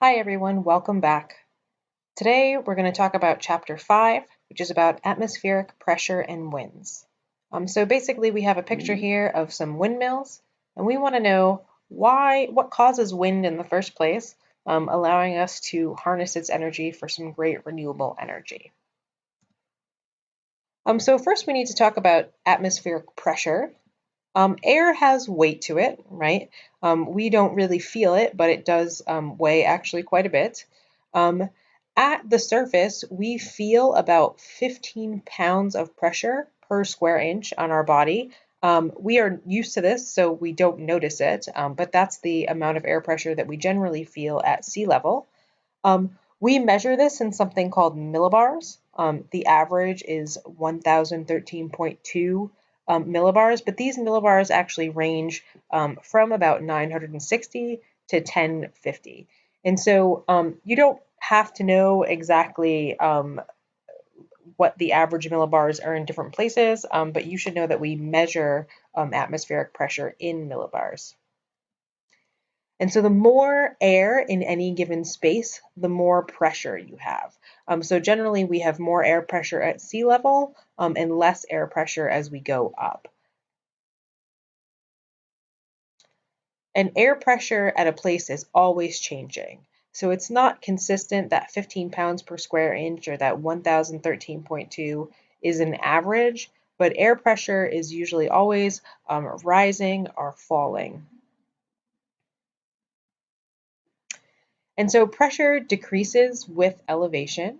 Hi everyone, welcome back. Today we're going to talk about Chapter 5, which is about atmospheric pressure and winds. So basically we have a picture here of some windmills, and we want to know what causes wind in the first place, allowing us to harness its energy for some great renewable energy. So first we need to talk about atmospheric pressure. Air has weight to it, right? We don't really feel it, but it does weigh actually quite a bit. Um, at the surface, we feel about 15 pounds of pressure per square inch on our body. We are used to this, so we don't notice it, but that's the amount of air pressure that we generally feel at sea level. We measure this in something called millibars. The average is 1013.2 millibars, but these millibars actually range from about 960 to 1050. And so you don't have to know exactly what the average millibars are in different places, but you should know that we measure atmospheric pressure in millibars. And so the more air in any given space, the more pressure you have. So generally we have more air pressure at sea level and less air pressure as we go up. And air pressure at a place is always changing. So it's not consistent that 15 pounds per square inch or that 1013.2 is an average, but air pressure is usually always rising or falling. And so pressure decreases with elevation.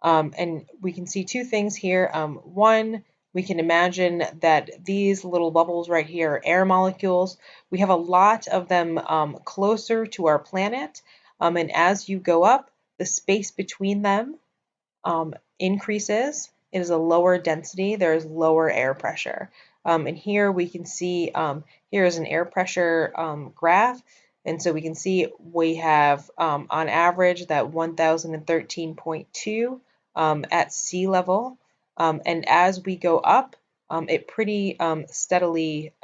And we can see two things here. One, we can imagine that these little bubbles right here are air molecules. We have a lot of them closer to our planet. And as you go up, the space between them increases. It is a lower density. There is lower air pressure. And here we can see, here is an air pressure graph. And so we can see we have on average that 1013.2 at sea level. And as we go up, it pretty steadily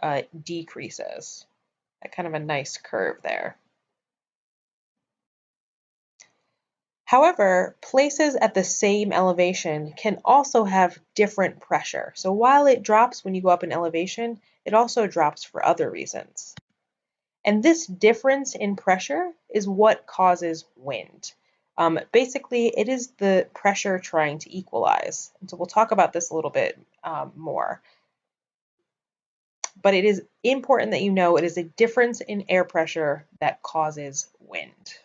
decreases. Kind of a nice curve there. However, places at the same elevation can also have different pressure. So while it drops when you go up in elevation, it also drops for other reasons. And this difference in pressure is what causes wind. Basically, it is the pressure trying to equalize. And so we'll talk about this a little bit more. But it is important that you know it is a difference in air pressure that causes wind.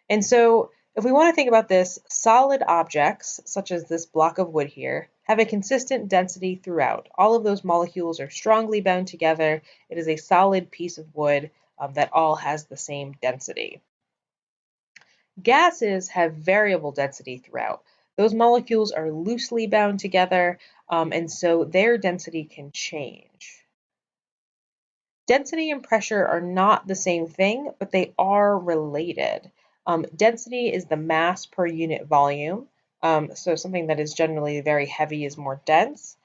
And so if we want to think about this, solid objects, such as this block of wood here, have a consistent density throughout. All of those molecules are strongly bound together. It is a solid piece of wood that all has the same density. Gases have variable density throughout. Those molecules are loosely bound together, and so their density can change. Density and pressure are not the same thing, but they are related. Density is the mass per unit volume. So something that is generally very heavy is more dense.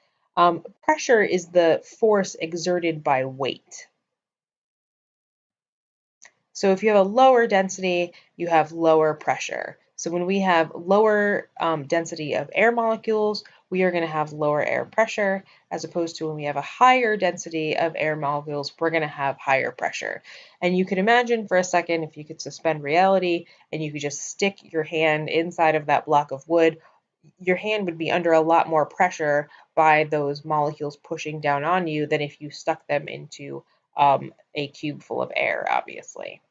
Pressure is the force exerted by weight. So if you have a lower density, you have lower pressure. So when we have lower density of air molecules, we are going to have lower air pressure, as opposed to when we have a higher density of air molecules, we're going to have higher pressure. And you can imagine for a second if you could suspend reality and you could just stick your hand inside of that block of wood, your hand would be under a lot more pressure by those molecules pushing down on you than if you stuck them into a cube full of air, obviously.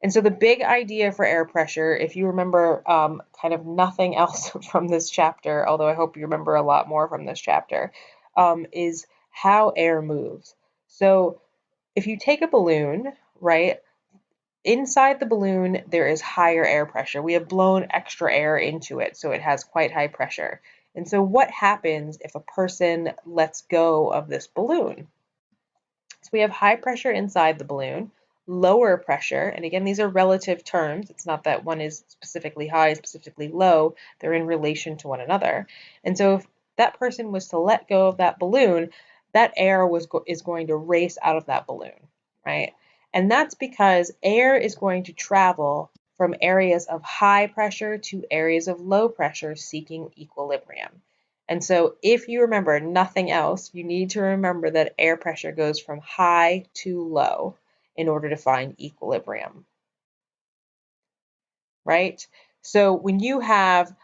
And so the big idea for air pressure, if you remember kind of nothing else from this chapter, although I hope you remember a lot more from this chapter, is how air moves. So if you take a balloon, right, inside the balloon, there is higher air pressure. We have blown extra air into it, so it has quite high pressure. And so what happens if a person lets go of this balloon? So we have high pressure inside the balloon, lower pressure, and again, these are relative terms. It's not that one is specifically high, specifically low. They're in relation to one another. And so if that person was to let go of that balloon, that air is going to race out of that balloon, right? And that's because air is going to travel from areas of high pressure to areas of low pressure seeking equilibrium. And so if you remember nothing else, you need to remember that air pressure goes from high to low in order to find equilibrium, right? So when you have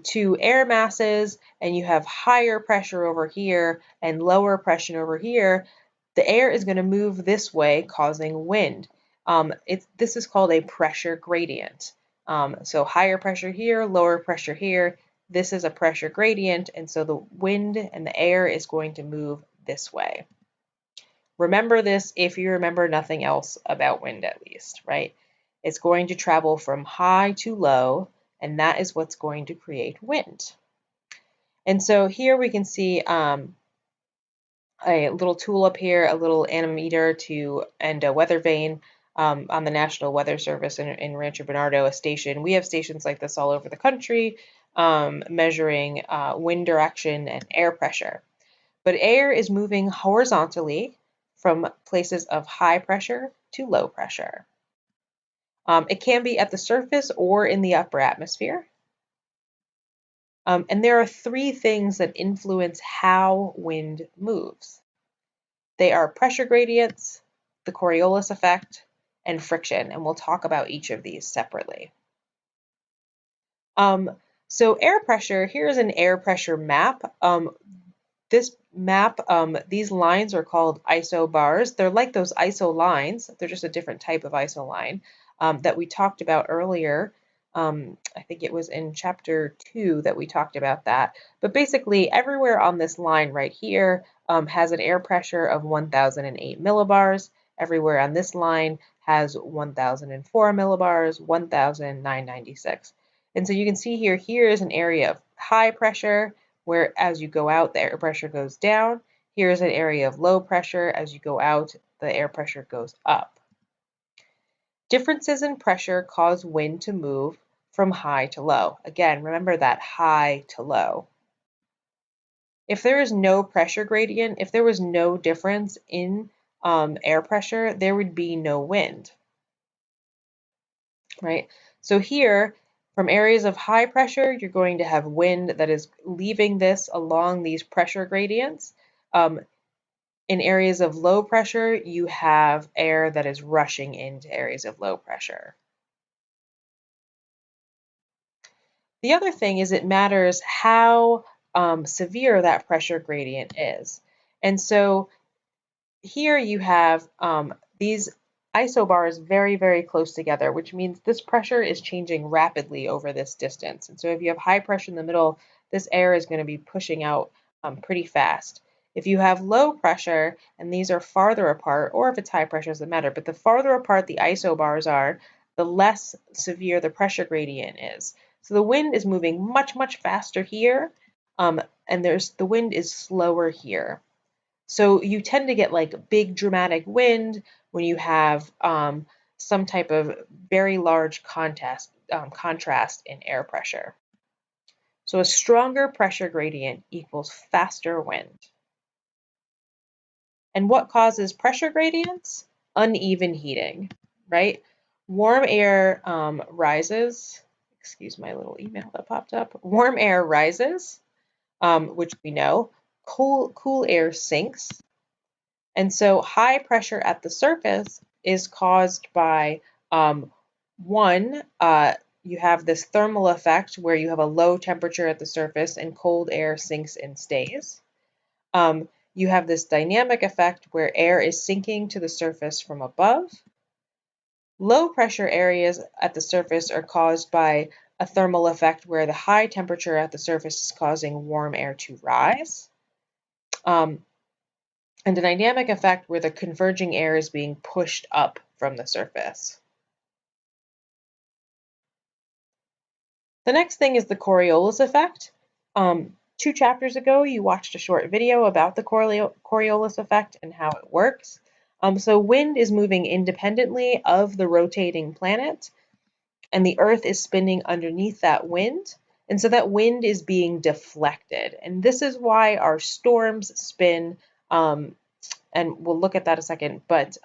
two air masses and you have higher pressure over here and lower pressure over here, the air is going to move this way, causing wind. This is called a pressure gradient. So higher pressure here, lower pressure here. This is a pressure gradient, and so the wind and the air is going to move this way. Remember this if you remember nothing else about wind at least, right? It's going to travel from high to low, and that is what's going to create wind. And so here we can see a little tool up here, a little anemometer and a weather vane on the National Weather Service in Rancho Bernardo, a station. We have stations like this all over the country, measuring wind direction and air pressure. But air is moving horizontally from places of high pressure to low pressure. It can be at the surface or in the upper atmosphere. And there are three things that influence how wind moves. They are pressure gradients, the Coriolis effect, and friction, and we'll talk about each of these separately. So air pressure, here's an air pressure map. This map, these lines are called isobars. They're like those iso lines. They're just a different type of iso line that we talked about earlier. I think it was in chapter 2 that we talked about that. But basically, everywhere on this line right here has an air pressure of 1,008 millibars. Everywhere on this line has 1,004 millibars, 1,996. And so you can see here is an area of high pressure, where as you go out, the air pressure goes down. Here's an area of low pressure. As you go out, the air pressure goes up. Differences in pressure cause wind to move from high to low. Again, remember that high to low. If there is no pressure gradient, if there was no difference in air pressure, there would be no wind, right? So here, from areas of high pressure, you're going to have wind that is leaving this along these pressure gradients. In areas of low pressure, you have air that is rushing into areas of low pressure. The other thing is it matters how severe that pressure gradient is. And so here you have these isobars very, very close together, which means this pressure is changing rapidly over this distance. And so if you have high pressure in the middle, this air is going to be pushing out pretty fast. If you have low pressure and these are farther apart, or if it's high pressure, doesn't matter, but the farther apart the isobars are, the less severe the pressure gradient is. So the wind is moving much, much faster here, and the wind is slower here. So you tend to get like big dramatic wind when you have some type of very large contrast in air pressure. So a stronger pressure gradient equals faster wind. And what causes pressure gradients? Uneven heating, right? Warm air rises. Excuse my little email that popped up. Warm air rises, which we know. Cool air sinks. And so high pressure at the surface is caused by one, you have this thermal effect where you have a low temperature at the surface and cold air sinks and stays. You have this dynamic effect where air is sinking to the surface from above. Low pressure areas at the surface are caused by a thermal effect where the high temperature at the surface is causing warm air to rise. And a dynamic effect where the converging air is being pushed up from the surface. The next thing is the Coriolis effect. 2 chapters ago, you watched a short video about the Coriolis effect and how it works. So wind is moving independently of the rotating planet, and the Earth is spinning underneath that wind. And so that wind is being deflected. And this is why our storms spin and we'll look at that a second, but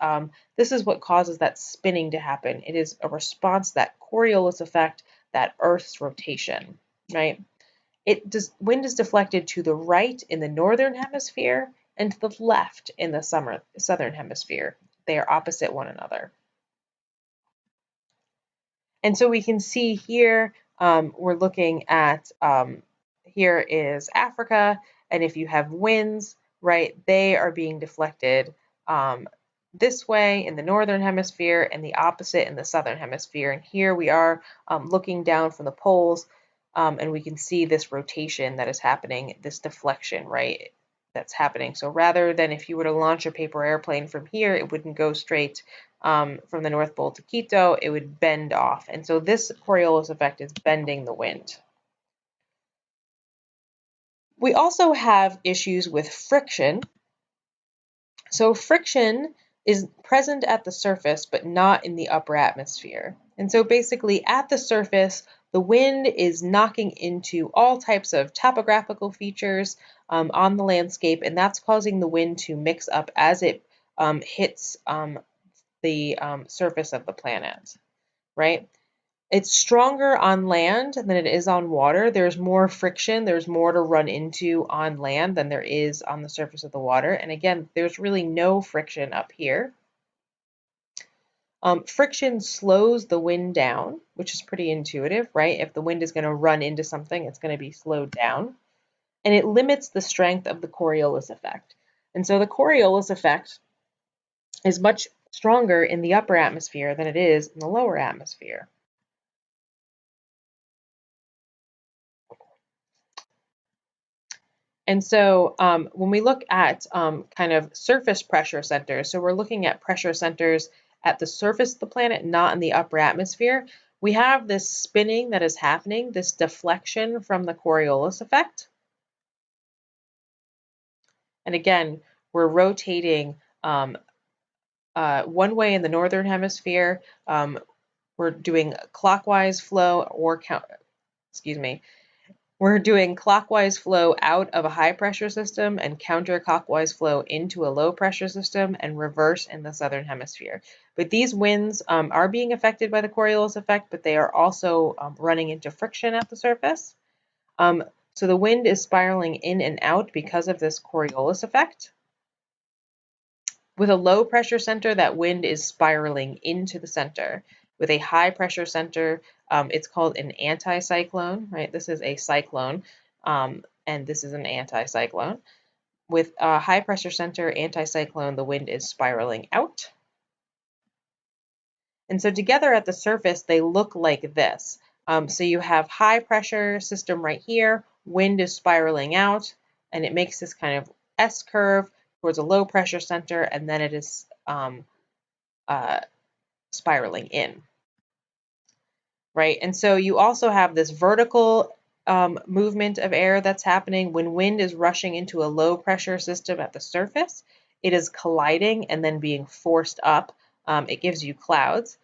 this is what causes that spinning to happen. It is a response to that Coriolis effect, that Earth's rotation, right? Wind is deflected to the right in the northern hemisphere and to the left in the southern hemisphere. They are opposite one another. And so we can see here, we're looking at, here is Africa, and if you have winds, right, they are being deflected this way in the northern hemisphere and the opposite in the southern hemisphere. And here we are looking down from the poles, and we can see this rotation that is happening, this deflection, right, that's happening. So rather than if you were to launch a paper airplane from here, it wouldn't go straight from the North Pole to Quito, it would bend off. And so this Coriolis effect is bending the wind. We also have issues with friction. So friction is present at the surface, but not in the upper atmosphere. And so basically at the surface, the wind is knocking into all types of topographical features on the landscape, and that's causing the wind to mix up as it hits the surface of the planet, right? It's stronger on land than it is on water. There's more friction, there's more to run into on land than there is on the surface of the water. And again, there's really no friction up here. Friction slows the wind down, which is pretty intuitive, right? If the wind is going to run into something, it's going to be slowed down. And it limits the strength of the Coriolis effect. And so the Coriolis effect is much stronger in the upper atmosphere than it is in the lower atmosphere. And so when we look at kind of surface pressure centers, so we're looking at pressure centers at the surface of the planet, not in the upper atmosphere, we have this spinning that is happening, this deflection from the Coriolis effect. And again, we're rotating one way in the northern hemisphere. We're doing clockwise flow or we're doing clockwise flow out of a high pressure system and counterclockwise flow into a low pressure system and reverse in the southern hemisphere. But these winds are being affected by the Coriolis effect, but they are also running into friction at the surface. So the wind is spiraling in and out because of this Coriolis effect. With a low pressure center, that wind is spiraling into the center. With a high pressure center, it's called an anticyclone, right? This is a cyclone, and this is an anticyclone. With a high pressure center, anticyclone, the wind is spiraling out. And so together at the surface, they look like this. So you have high pressure system right here, wind is spiraling out, and it makes this kind of S curve towards a low pressure center, and then it is spiraling in, right? And so you also have this vertical movement of air that's happening when wind is rushing into a low pressure system at the surface. It is colliding and then being forced up. It gives you clouds.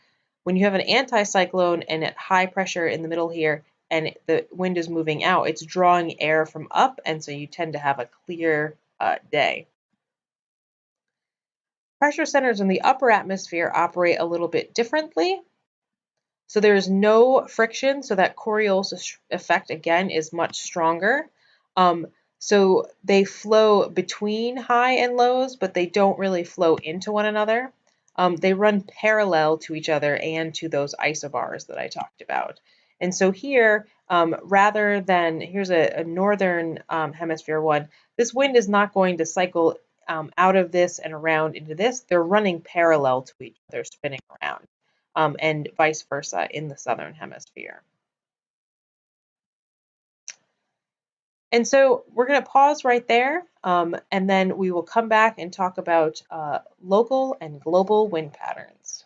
When you have an anticyclone and at high pressure in the middle here, and the wind is moving out, it's drawing air from up, and so you tend to have a clear day. Pressure centers in the upper atmosphere operate a little bit differently. So there's no friction, so that Coriolis effect, again, is much stronger. So they flow between high and lows, but they don't really flow into one another. They run parallel to each other and to those isobars that I talked about. And so here, rather than, here's a northern hemisphere one, this wind is not going to cycle out of this and around into this. They're running parallel to each other, spinning around. And vice versa in the southern hemisphere. And so we're going to pause right there, and then we will come back and talk about local and global wind patterns.